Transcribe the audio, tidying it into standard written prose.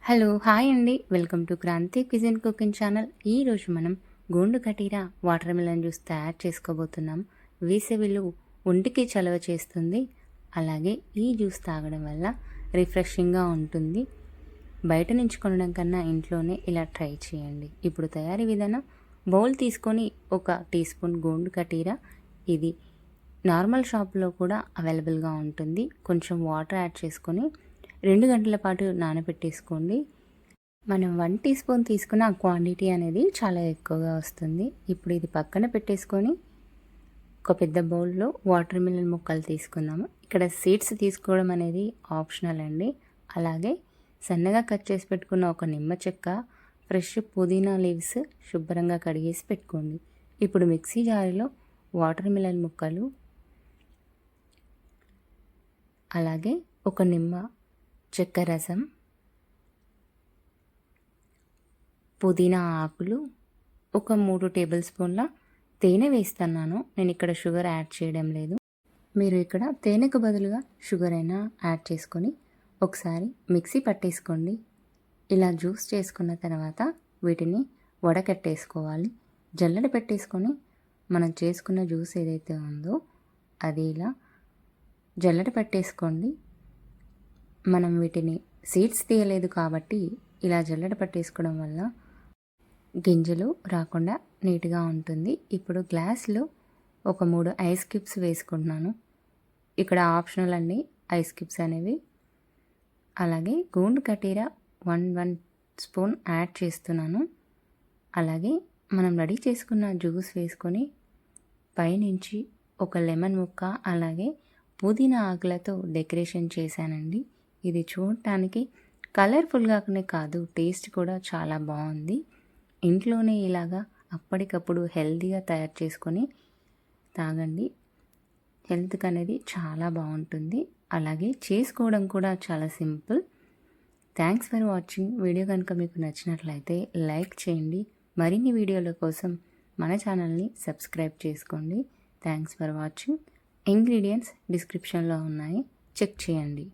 Hello hi అండి, welcome to Kranthi Cuisine cooking channel. ఈరోజు మనం gond katira watermelon juice తయారు చేసుకోబోతున్నాం. వేసవిలో ఒంటికి చలవ చేస్తుంది, అలాగే ఈ జ్యూస్ తాగడం వల్ల రిఫ్రెషింగ్గా ఉంటుంది. బయట నుంచి కొనడం కన్నా ఇంట్లోనే ఇలా ట్రై చేయండి. ఇప్పుడు తయారీ విధానం: బౌల్ తీసుకొని 1 టీ స్పూన్ గోండు కటీరా, ఇది నార్మల్ షాప్లో కూడా అవైలబుల్గా ఉంటుంది. కొంచెం వాటర్ యాడ్ చేసుకొని 2 గంటల పాటు నానబెట్టేసుకోండి. మనం 1 టీ స్పూన్ తీసుకున్న క్వాంటిటీ అనేది చాలా ఎక్కువగా వస్తుంది. ఇప్పుడు ఇది పక్కన పెట్టేసుకొని ఒక పెద్ద బౌల్లో వాటర్ మిలన్ ముక్కలు తీసుకుందాము. ఇక్కడ సీడ్స్ తీసుకోవడం అనేది ఆప్షనల్ అండి. అలాగే సన్నగా కట్ చేసి పెట్టుకున్న ఒక నిమ్మ చెక్క, ఫ్రెష్ పుదీనా లీవ్స్ శుభ్రంగా కడిగేసి పెట్టుకోండి. ఇప్పుడు మిక్సీ జారులో వాటర్ మిలన్ ముక్కలు, అలాగే ఒక నిమ్మ చెక్క రసం, పుదీనా ఆకులు, ఒక 3 టేబుల్ స్పూన్ల తేనె వేస్తున్నాను. నేను ఇక్కడ షుగర్ యాడ్ చేయడం లేదు. మీరు ఇక్కడ తేనెకు బదులుగా షుగర్ అయినా యాడ్ చేసుకొని ఒకసారి మిక్సీ పట్టేసుకోండి. ఇలా జ్యూస్ చేసుకున్న తర్వాత వీటిని వడకట్టేసుకోవాలి. జల్లెడ పెట్టేసుకొని మనం చేసుకున్న జ్యూస్ ఏదైతే ఉందో అది ఇలా జల్లెడ పెట్టేసుకోండి. మనం వీటిని సీడ్స్ తీయలేదు కాబట్టి ఇలా జల్లెడ పట్టేసుకోవడం వల్ల గింజలు రాకుండా నీట్గా ఉంటుంది. ఇప్పుడు గ్లాస్లో ఒక 3 ఐస్ క్యూబ్స్ వేసుకుంటున్నాను. ఇక్కడ ఆప్షనల్ అండి ఐస్ క్యూబ్స్ అనేవి. అలాగే గోండు కటీరా 1 స్పూన్ యాడ్ చేస్తున్నాను. అలాగే మనం రెడీ చేసుకున్న జ్యూస్ వేసుకొని పైనుంచి ఒక లెమన్ ముక్క, అలాగే పుదీనా ఆకులతో డెకరేషన్ చేశానండి. ఇది చూడటానికి కలర్ఫుల్గానే కాదు, టేస్ట్ కూడా చాలా బాగుంది. ఇంట్లోనే ఇలాగా అప్పటికప్పుడు హెల్తీగా తయారు చేసుకొని తాగండి. హెల్త్కి అనేది చాలా బాగుంటుంది. అలాగే చేసుకోవడం కూడా చాలా simple. Thanks for watching. Video కనుక మీకు నచ్చినట్లయితే లైక్ చేయండి. మరిన్ని వీడియోల కోసం మన ఛానల్ని సబ్స్క్రైబ్ చేసుకోండి. Thanks for watching. ఇంగ్రీడియంట్స్ డిస్క్రిప్షన్లో ఉన్నాయి, చెక్ చేయండి.